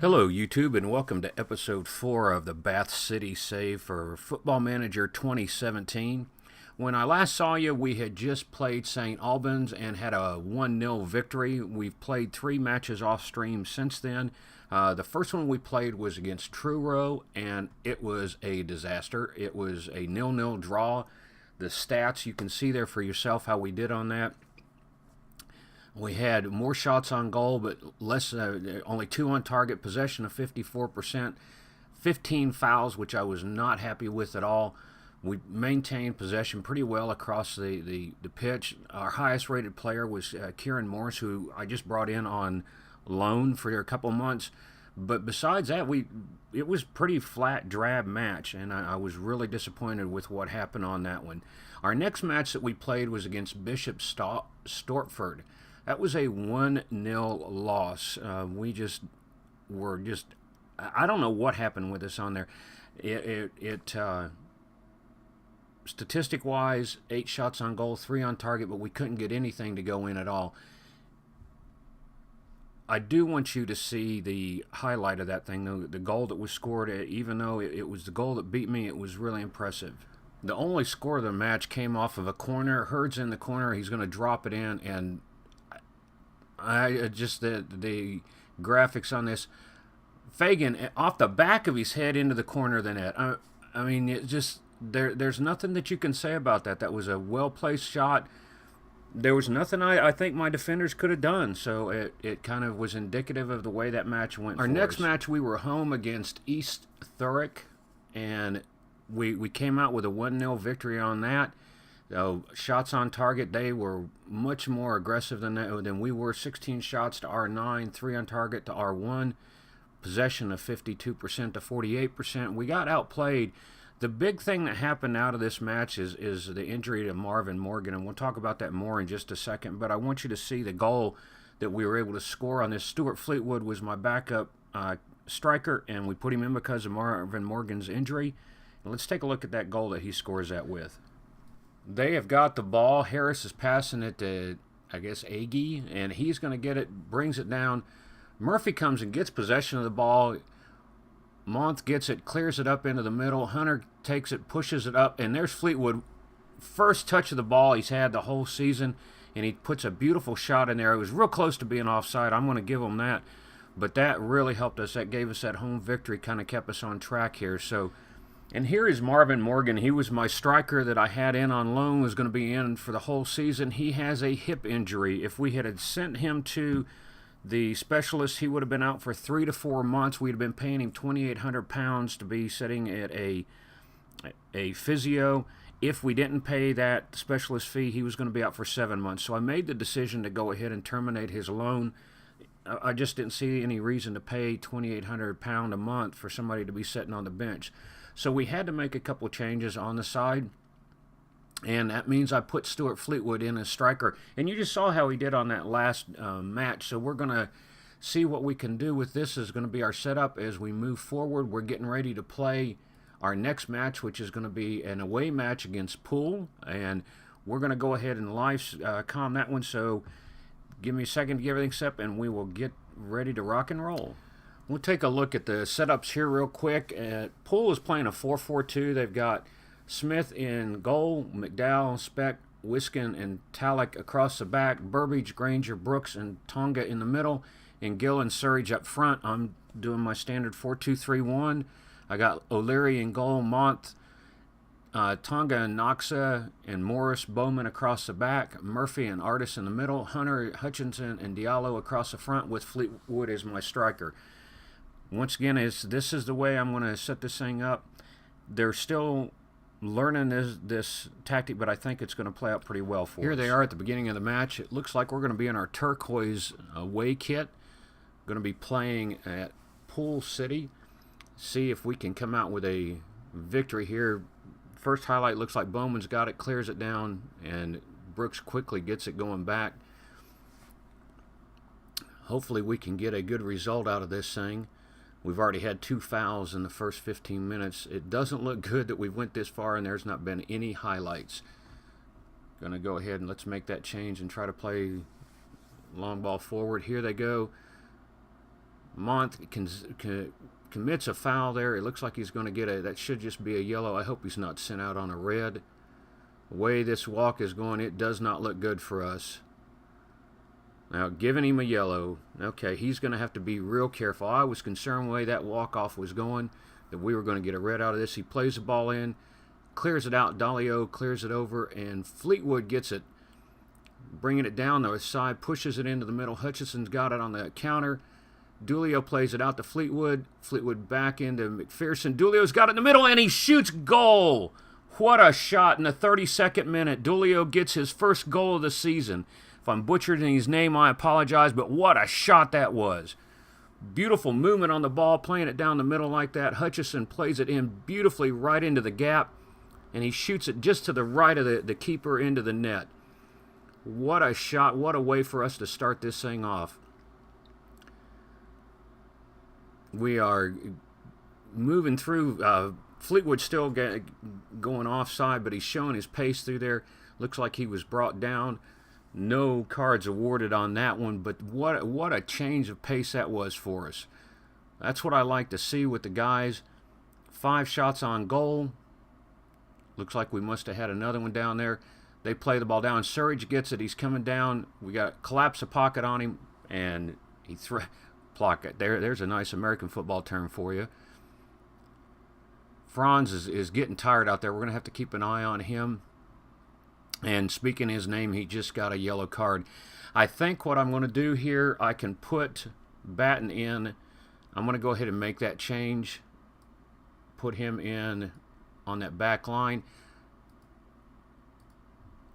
Hello, YouTube, and welcome to episode 4 of the Bath City Save for Football Manager 2017. When I last saw you, we had just played St. Albans and had a 1-0 victory. We've played 3 matches off stream since then. The first one we played was against Truro, and it was a disaster. It was a 0-0 draw. The stats, you can see there for yourself how we did on that. We had more shots on goal, but less, only 2 on target, possession of 54%, 15 fouls, which I was not happy with at all. We maintained possession pretty well across the pitch. Our highest rated player was Kieran Morris, who I just brought in on loan for a couple months. But besides that, it was pretty flat, drab match, and I was really disappointed with what happened on that one. Our next match that we played was against Bishop Stortford. That was a 1-0 loss. We just were I don't know what happened with us on there. Statistic-wise, 8 shots on goal, 3 on target, but we couldn't get anything to go in at all. I do want you to see the highlight of that thing, though. The goal that was scored, even though it was the goal that beat me, it was really impressive. The only score of the match came off of a corner. Hurd's in the corner. He's going to drop it in, and the graphics on this, Fagan off the back of his head into the corner of the net. I mean, it just there's nothing that you can say about that. That was a well placed shot. There was nothing I think my defenders could have done. So it kind of was indicative of the way that match went. Our next match, we were home against East Thurrock, and we came out with a 1-0 victory on that. Shots on target, they were much more aggressive than we were. 16 shots to our 9, 3 on target to our 1. Possession of 52% to 48%. We got outplayed. The big thing that happened out of this match is the injury to Marvin Morgan, and we'll talk about that more in just a second. But I want you to see the goal that we were able to score on this. Stuart Fleetwood was my backup striker, and we put him in because of Marvin Morgan's injury. And let's take a look at that goal that he scores that with. They have got the ball. Harris is passing it to, I guess, Agee, and he's going to get it, brings it down. Murphy comes and gets possession of the ball. Month gets it, clears it up into the middle. Hunter takes it, pushes it up, and there's Fleetwood. First touch of the ball he's had the whole season, and he puts a beautiful shot in there. It was real close to being offside. I'm going to give him that. But that really helped us. That gave us that home victory, kind of kept us on track here. So, and here is Marvin Morgan. He was my striker that I had in on loan, was going to be in for the whole season. He has a hip injury. If we had sent him to the specialist, he would have been out for 3 to 4 months. We'd have been paying him £2,800 to be sitting at a physio. If we didn't pay that specialist fee, he was going to be out for 7 months. So I made the decision to go ahead and terminate his loan. I just didn't see any reason to pay £2,800 a month for somebody to be sitting on the bench. So we had to make a couple changes on the side, and that means I put Stuart Fleetwood in as striker. And you just saw how he did on that last match. So we're going to see what we can do with this. Is going to be our setup as we move forward. We're getting ready to play our next match, which is going to be an away match against Poole, and we're going to go ahead and live calm that one. So give me a second to get everything set up, and we will get ready to rock and roll. We'll take a look at the setups here real quick. Poole is playing a 4-4-2. They've got Smith in goal, McDowell, Speck, Wiskin, and Talek across the back, Burbage, Granger, Brooks, and Tonga in the middle, and Gill and Surridge up front. I'm doing my standard 4-2-3-1. I got O'Leary in goal, Month, Tonga and Noxa, and Morris, Bowman across the back, Murphy and Artis in the middle, Hunter, Hutchinson, and Diallo across the front with Fleetwood as my striker. Once again, this is the way I'm going to set this thing up. They're still learning this tactic, but I think it's going to play out pretty well for us. Here they are at the beginning of the match. It looks like we're going to be in our turquoise away kit. Going to be playing at Poole City. See if we can come out with a victory here. First highlight looks like Bowman's got it, clears it down, and Brooks quickly gets it going back. Hopefully we can get a good result out of this thing. We've already had 2 fouls in the first 15 minutes. It doesn't look good that we went this far and there's not been any highlights. Going to go ahead and let's make that change and try to play long ball forward. Here they go. Month commits a foul there. It looks like he's going to get that should just be a yellow. I hope he's not sent out on a red. The way this walk is going, it does not look good for us. Now, giving him a yellow. Okay, he's going to have to be real careful. I was concerned the way that walk-off was going that we were going to get a red out of this. He plays the ball in, clears it out. Dalio clears it over, and Fleetwood gets it. Bringing it down the side, pushes it into the middle. Hutchinson's got it on the counter. Dulio plays it out to Fleetwood. Fleetwood back into McPherson. Dulio's got it in the middle, and he shoots goal. What a shot in the 32nd minute. Dulio gets his first goal of the season. If I'm butchering his name, I apologize, but what a shot that was. Beautiful movement on the ball, playing it down the middle like that. Hutchison plays it in beautifully right into the gap, and he shoots it just to the right of the keeper into the net. What a shot. What a way for us to start this thing off. We are moving through. Fleetwood still going offside, but he's showing his pace through there. Looks like he was brought down. No cards awarded on that one, but what a change of pace that was for us. That's what I like to see with the guys. 5 shots on goal. Looks like we must have had another one down there. They play the ball down. Surridge gets it. He's coming down. We got collapse a pocket on him, and he pocket. There's a nice American football term for you. Franz is getting tired out there. We're going to have to keep an eye on him. And speaking his name, he just got a yellow card. I think what I'm going to do here, I can put Batten in. I'm going to go ahead and make that change. Put him in on that back line.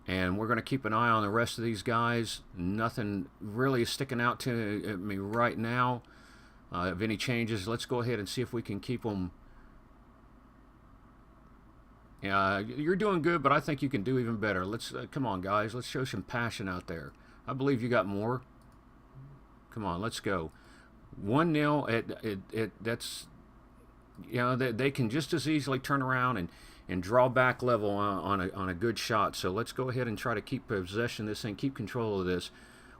And we're going to keep an eye on the rest of these guys. Nothing really sticking out to me right now of any changes. Let's go ahead and see if we can keep them. You're doing good, but I think you can do even better. Let's come on, guys. Let's show some passion out there. I believe you got more. Come on, let's go. 1-0. That's, you know, they can just as easily turn around and draw back level on a good shot. So let's go ahead and try to keep possession of this thing, keep control of this.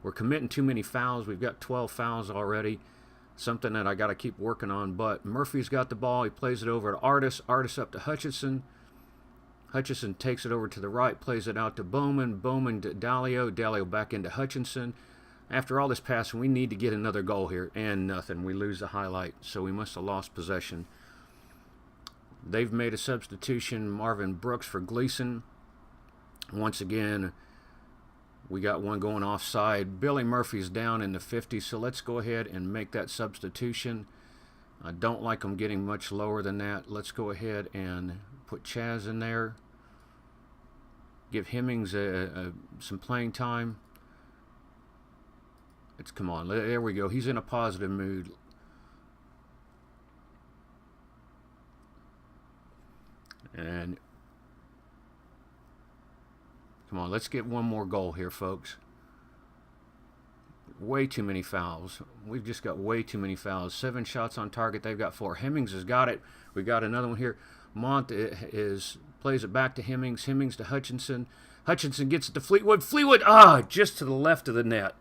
We're committing too many fouls. We've got 12 fouls already. Something that I got to keep working on. But Murphy's got the ball. He plays it over to Artis. Artis up to Hutchison. Hutchison takes it over to the right, plays it out to Bowman. Bowman to Dalio. Dalio back into Hutchinson. After all this passing, we need to get another goal here. And nothing. We lose the highlight. So we must have lost possession. They've made a substitution. Marvin Brooks for Gleason. Once again, we got one going offside. Billy Murphy's down in the 50s, so let's go ahead and make that substitution. I don't like them getting much lower than that. Let's go ahead and put Chaz in there. Give Hemmings some playing time. Come on, there we go. He's in a positive mood. And come on, let's get one more goal here, folks. Way too many fouls. We've just got way too many fouls. 7 shots on target. They've got 4. Hemmings has got it. We got another one here. Mont plays it back to Hemmings. Hemmings to Hutchinson. Hutchinson gets it to Fleetwood. Fleetwood, just to the left of the net.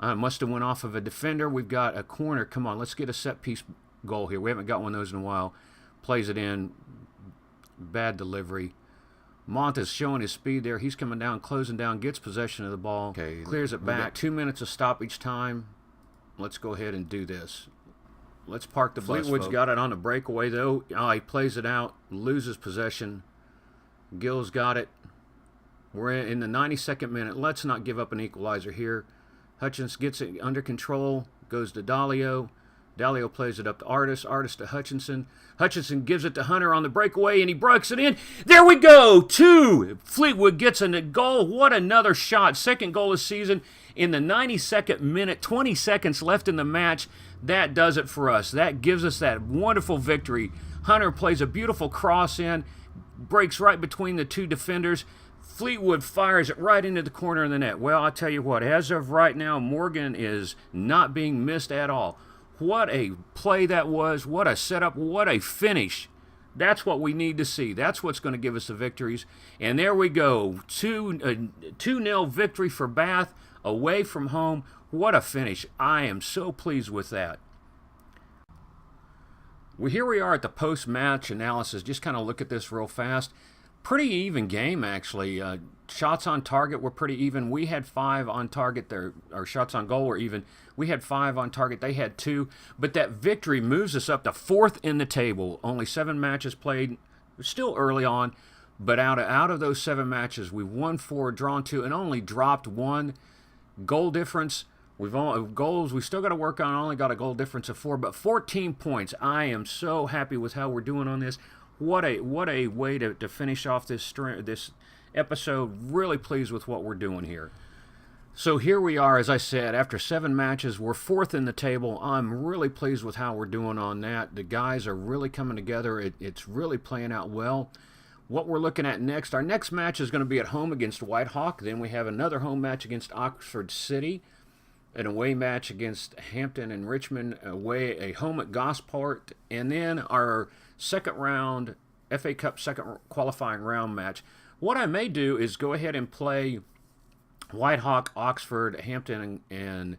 Must have went off of a defender. We've got a corner. Come on, let's get a set piece goal here. We haven't got one of those in a while. Plays it in. Bad delivery. Mont is showing his speed there. He's coming down, closing down, gets possession of the ball. Okay, clears it back. 2 minutes of stoppage time. Let's go ahead and do this. Let's park the bus. Fleetwood's got it on the breakaway, though. He plays it out, loses possession. Gill's got it. We're in the 92nd minute. Let's not give up an equalizer here. Hutchins gets it under control, goes to Dalio. Dalio plays it up to Artis. Artis to Hutchinson. Hutchinson gives it to Hunter on the breakaway, and he breaks it in. There we go! 2! Fleetwood gets a goal. What another shot. Second goal of the season in the 92nd minute. 20 seconds left in the match. That does it for us. That gives us that wonderful victory. Hunter plays a beautiful cross in. Breaks right between the 2 defenders. Fleetwood fires it right into the corner of the net. Well, I'll tell you what. As of right now, Morgan is not being missed at all. What a play that was. What a setup. What a finish. That's what we need to see. That's what's going to give us the victories. And there we go. 2-0 victory for Bath away from home. What a finish. I am so pleased with that. Well, here we are at the post-match analysis. Just kind of look at this real fast. Pretty even game, actually. Shots on target were pretty even. We had 5 on target. Our shots on goal were even. We had 5 on target. They had 2. But that victory moves us up to 4th in the table. Only 7 matches played. Still early on. But out of those 7 matches, we've won 4, drawn 2, and only dropped 1. Goal difference. Goals we still got to work on. Only got a goal difference of 4, but 14 points. I am so happy with how we're doing on this. What a way to finish off this episode. Really pleased with what we're doing here. So here we are, as I said, after 7 matches, we're 4th in the table. I'm really pleased with how we're doing on that. The guys are really coming together. It's really playing out well. What we're looking at next, our next match is going to be at home against Whitehawk. Then we have another home match against Oxford City. An away match against Hampton and Richmond, a home at Gosport, and then our second round, FA Cup second qualifying round match. What I may do is go ahead and play Whitehawk, Oxford, Hampton, and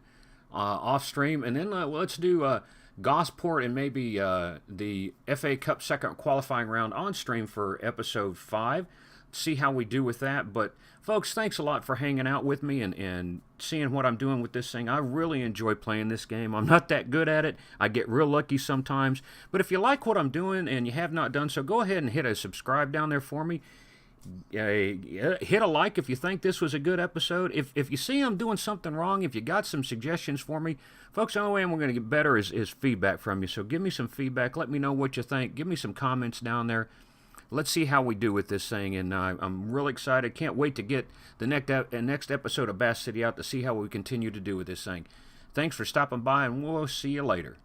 off stream, and then let's do Gosport and maybe the FA Cup second qualifying round on stream for episode 5. See how we do with that. But folks, thanks a lot for hanging out with me and seeing what I'm doing with this thing. I really enjoy playing this game. I'm not that good at it. I get real lucky sometimes. But if you like what I'm doing and you have not done so, go ahead and hit a subscribe down there for me. Hit a like if you think this was a good episode. If you see I'm doing something wrong, if you got some suggestions for me, folks, the only way we're going to get better is feedback from you. So give me some feedback. Let me know what you think. Give me some comments down there. Let's see how we do with this thing, and I'm really excited. Can't wait to get the next episode of Bass City out to see how we continue to do with this thing. Thanks for stopping by, and we'll see you later.